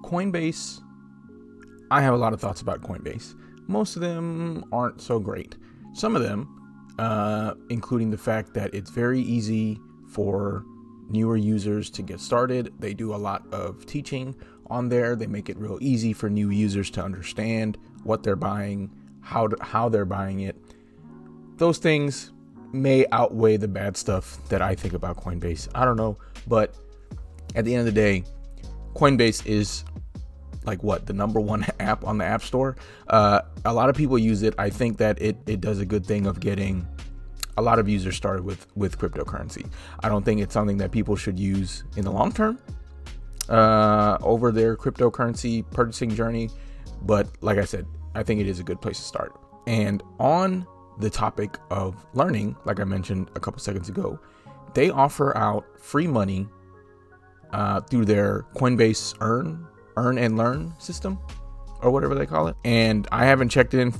Coinbase, I have a lot of thoughts about Coinbase. Most of them aren't so great. Some of them, including the fact that it's very easy for newer users to get started. They do a lot of teaching on there. They make it real easy for new users to understand what they're buying, how they're buying it. Those things may outweigh the bad stuff that I think about Coinbase. I don't know, but at the end of the day, Coinbase is like the number one app on the App Store. A lot of people use it. I think that it does a good thing of getting a lot of users started with cryptocurrency. I don't think it's something that people should use in the long term over their cryptocurrency purchasing journey. But like I said, I think it is a good place to start. And on the topic of learning, like I mentioned a couple seconds ago, they offer out free money through their Coinbase earn and learn system, or whatever they call it. And I haven't checked in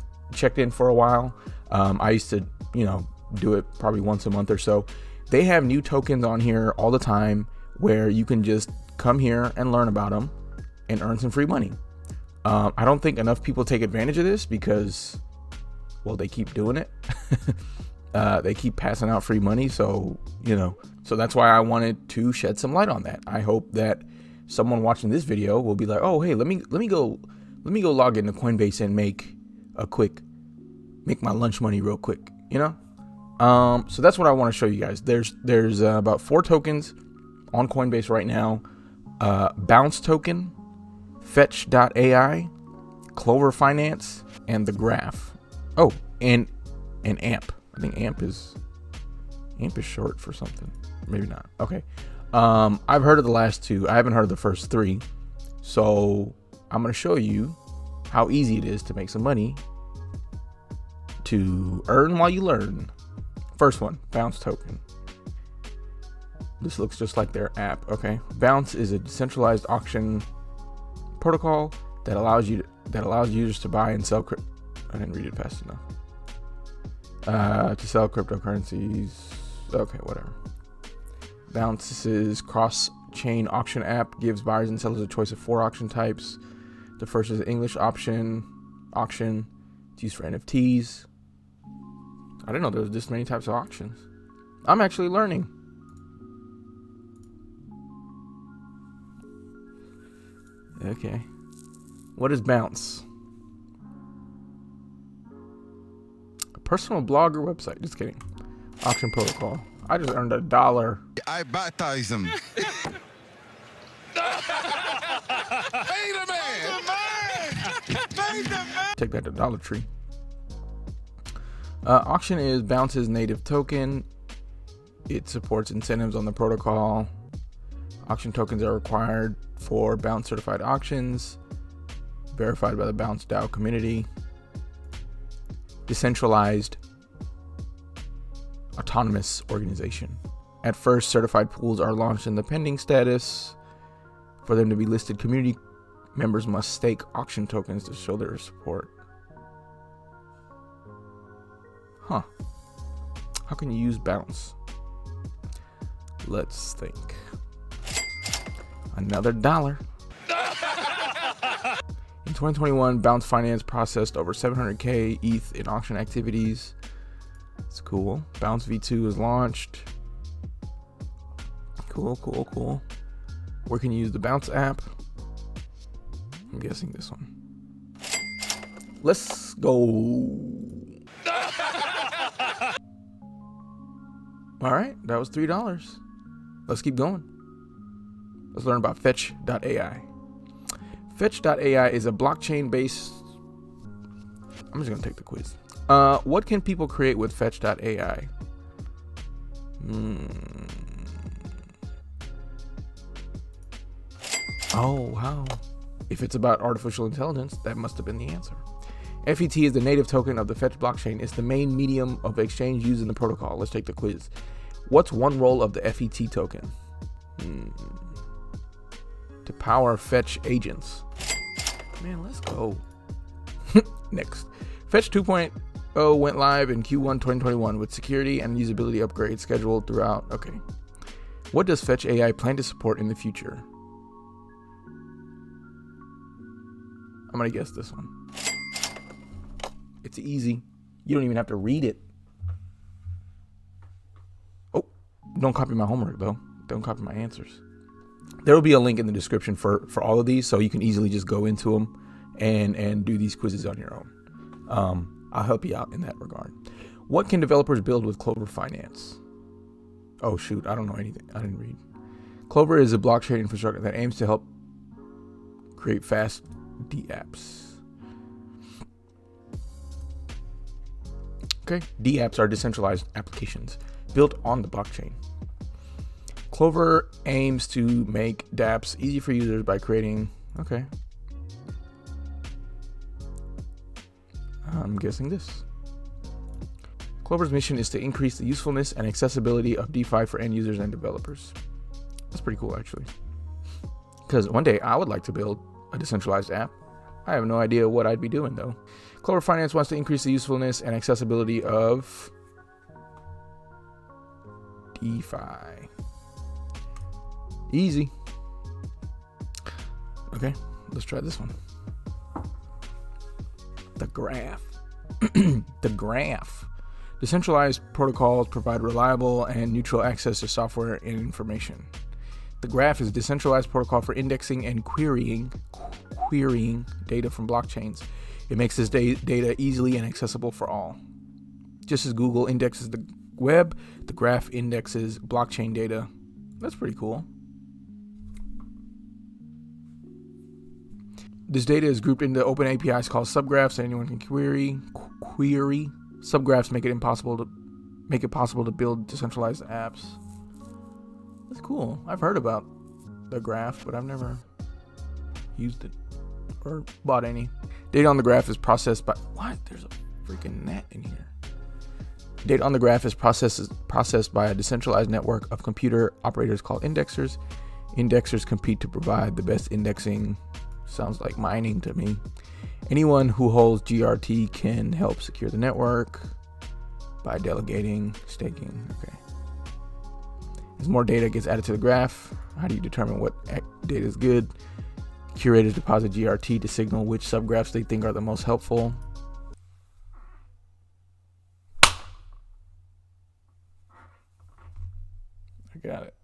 for a while. I used to, do it probably once a month or so. They have new tokens on here all the time where you can just come here and learn about them and earn some free money. I don't think enough people take advantage of this because, well, they keep doing it. They keep passing out free money. So that's why I wanted to shed some light on that. I hope that someone watching this video will be like, oh, hey, let me go log into Coinbase and make my lunch money real quick, So that's what I want to show you guys. There's about 4 tokens on Coinbase right now. Bounce token, Fetch.ai, Clover Finance, and the Graph. Oh, and AMP. I think AMP is short for something. Maybe not. Okay. I've heard of the last 2. I haven't heard of the first 3. So I'm going to show you how easy it is to make some money to earn while you learn. First one, Bounce token. This looks just like their app. Okay. Bounce is a decentralized auction protocol that allows users to buy and sell I didn't read it fast enough. To sell cryptocurrencies. Okay, whatever. Bounce's cross-chain auction app gives buyers and sellers a choice of 4 auction types. The first is the English auction. It's used for NFTs. I didn't know there was this many types of auctions. I'm actually learning. Okay. What is Bounce? A personal blog or website. Just kidding. Auction protocol. I just earned $1. I baptize him. Wait a man. Take that to Dollar Tree. Auction is Bounce's native token. It supports incentives on the protocol. Auction tokens are required for Bounce certified auctions, verified by the Bounce DAO community. Decentralized autonomous organization. At first, certified pools are launched in the pending status. For them to be listed, community members must stake auction tokens to show their support. Huh. How can you use Bounce? Let's think. Another $1. In 2021, Bounce Finance processed over 700k ETH in auction activities. It's cool. Bounce V2 is launched. Cool. Where can you use the Bounce app? I'm guessing this one. Let's go. All right, that was $3. Let's keep going. Let's learn about Fetch.ai. Fetch.ai is a blockchain-based... I'm just going to take the quiz. What can people create with Fetch.ai? Oh, wow. If it's about artificial intelligence, that must have been the answer. FET is the native token of the Fetch blockchain. It's the main medium of exchange used in the protocol. Let's take the quiz. What's one role of the FET token? To power Fetch agents. Man, let's go. Next. Fetch 2.0 went live in Q1 2021 with security and usability upgrades scheduled throughout. Okay. What does Fetch AI plan to support in the future? I'm going to guess this one. It's easy. You don't even have to read it. Oh, don't copy my homework, though. Don't copy my answers. There will be a link in the description for all of these, so you can easily just go into them and do these quizzes on your own. I'll help you out in that regard. What can developers build with Clover Finance? Oh, shoot. I don't know anything. I didn't read. Clover is a blockchain infrastructure that aims to help create fast dApps. Okay. dApps are decentralized applications built on the blockchain. Clover aims to make dApps easy for users by creating... Okay. I'm guessing this. Clover's mission is to increase the usefulness and accessibility of DeFi for end users and developers. That's pretty cool, actually. Because one day I would like to build a decentralized app. I have no idea what I'd be doing, though. Clover Finance wants to increase the usefulness and accessibility of DeFi. Easy. Okay, let's try this one. The graph. The graph. Decentralized protocols provide reliable and neutral access to software and information. The graph is a decentralized protocol for indexing and querying data from blockchains. It makes this data easily and accessible for all. Just as Google indexes the web, the graph indexes blockchain data. That's pretty cool. This data is grouped into open APIs called subgraphs that anyone can query. Subgraphs make it possible to build decentralized apps. That's cool. I've heard about the graph, but I've never used it or bought any. Data on the graph is processed by... What? There's a freaking net in here. Data on the graph is processed by a decentralized network of computer operators called indexers. Indexers compete to provide the best indexing. Sounds like mining to me. Anyone who holds GRT can help secure the network by delegating staking. Okay. As more data gets added to the graph, how do you determine what data is good? Curators deposit GRT to signal which subgraphs they think are the most helpful. I got it.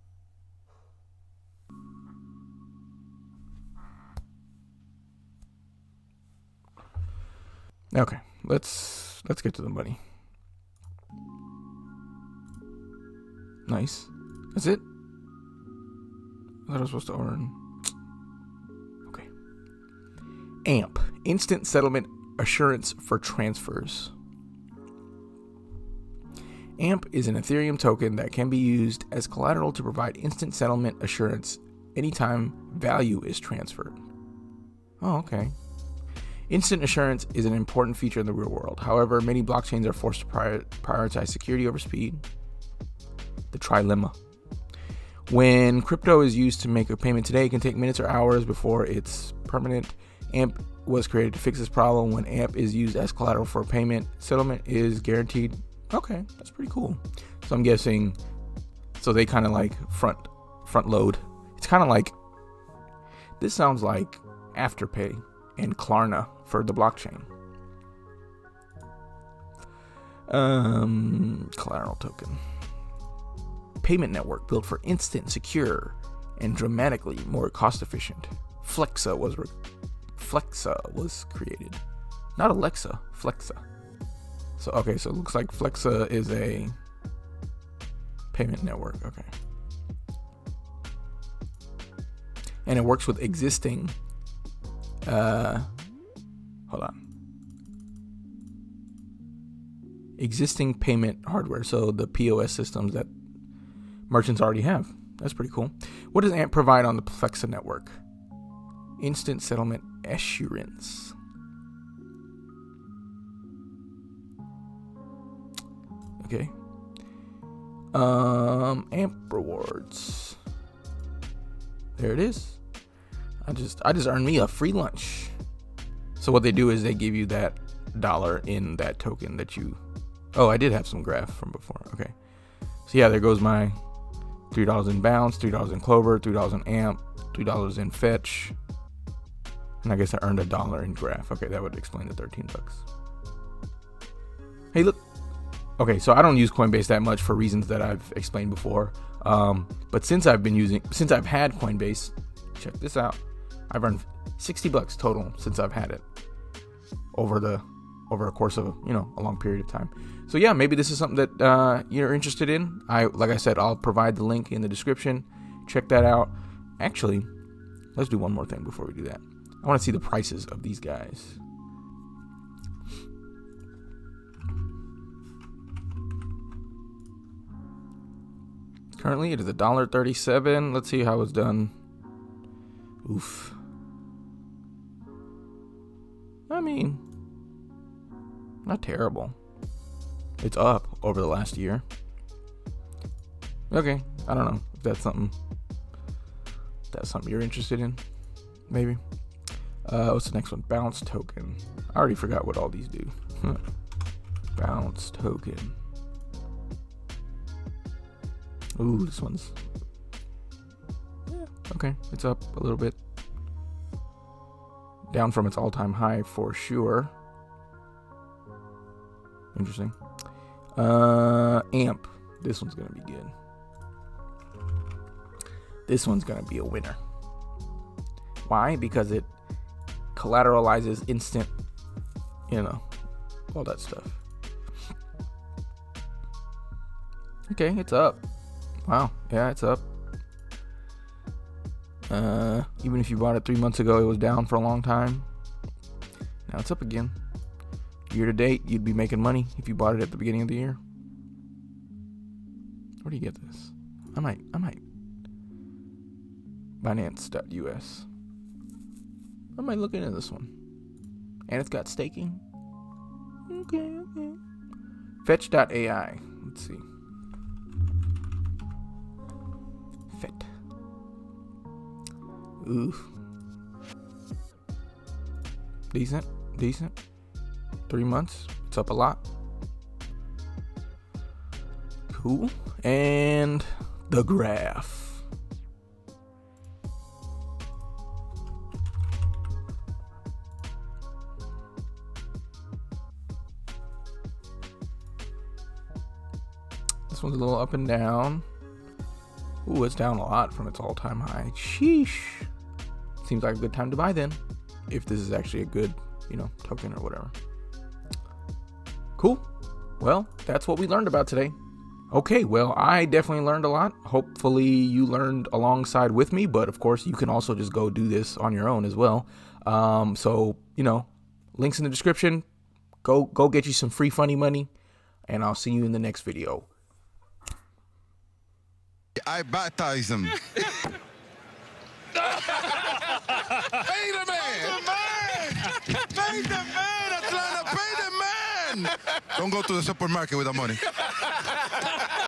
Okay, let's get to the money. Nice. That's it? I thought I was supposed to earn. Okay. AMP, Instant Settlement Assurance for Transfers. AMP is an Ethereum token that can be used as collateral to provide instant settlement assurance anytime value is transferred. Oh, okay. Instant assurance is an important feature in the real world. However, many blockchains are forced to prioritize security over speed. The trilemma. When crypto is used to make a payment today, it can take minutes or hours before it's permanent. AMP was created to fix this problem. When AMP is used as collateral for a payment, settlement is guaranteed. Okay, that's pretty cool. So I'm guessing, so they kind of like front load. It's kind of like, this sounds like Afterpay and Klarna for the blockchain. Collateral token. Payment network built for instant, secure, and dramatically more cost efficient. Flexa was created. Not Alexa, Flexa. So okay, so it looks like Flexa is a payment network. Okay. And it works with existing existing payment hardware, so the POS systems that merchants already have. That's pretty cool. What does AMP provide on the Flexa network? Instant settlement assurance. Okay. AMP rewards. There it is. I just earned me a free lunch. So what they do is they give you that dollar in that token that you... Oh, I did have some graph from before. Okay. So yeah, there goes my $3 in Bounce, $3 in Clover, $3 in AMP, $2 in Fetch. And I guess I earned $1 in graph. Okay, that would explain the 13 bucks. Hey, look. Okay, so I don't use Coinbase that much for reasons that I've explained before. But since I've had Coinbase, check this out. I've earned 60 bucks total since I've had it over a course of, a long period of time. So yeah, maybe this is something that you're interested in. Like I said, I'll provide the link in the description. Check that out. Actually, let's do one more thing before we do that. I want to see the prices of these guys. Currently, it is $1.37. Let's see how it's done. Oof. I mean, not terrible. It's up over the last year. Okay, I don't know if that's something you're interested in. Maybe. What's the next one? Bounce token. I already forgot what all these do. Bounce token. Ooh, this one's... Yeah, okay, it's up a little bit. Down from its all-time high for sure. Interesting. AMP. This one's gonna be good. This one's gonna be a winner. Why? Because it collateralizes instant, all that stuff. Okay, it's up. Wow, yeah, it's up. Even if you bought it 3 months ago, it was down for a long time. Now it's up again. Year to date, you'd be making money if you bought it at the beginning of the year. Where do you get this? I might. Binance.us. I might look into this one. And it's got staking. Okay. Fetch.ai. Let's see. Fet. Oof. Decent. 3 months. It's up a lot. Cool. And the graph. This one's a little up and down. Ooh, it's down a lot from its all-time high. Sheesh. Seems like a good time to buy then. If this is actually a good, token or whatever. Cool. Well, that's what we learned about today. Okay, well, I definitely learned a lot. Hopefully you learned alongside with me, but of course you can also just go do this on your own as well. So, links in the description. Go get you some free funny money, and I'll see you in the next video. I baptize him. Pay the man! Pay the man! I'm trying to pay the man! Don't go to the supermarket with the money.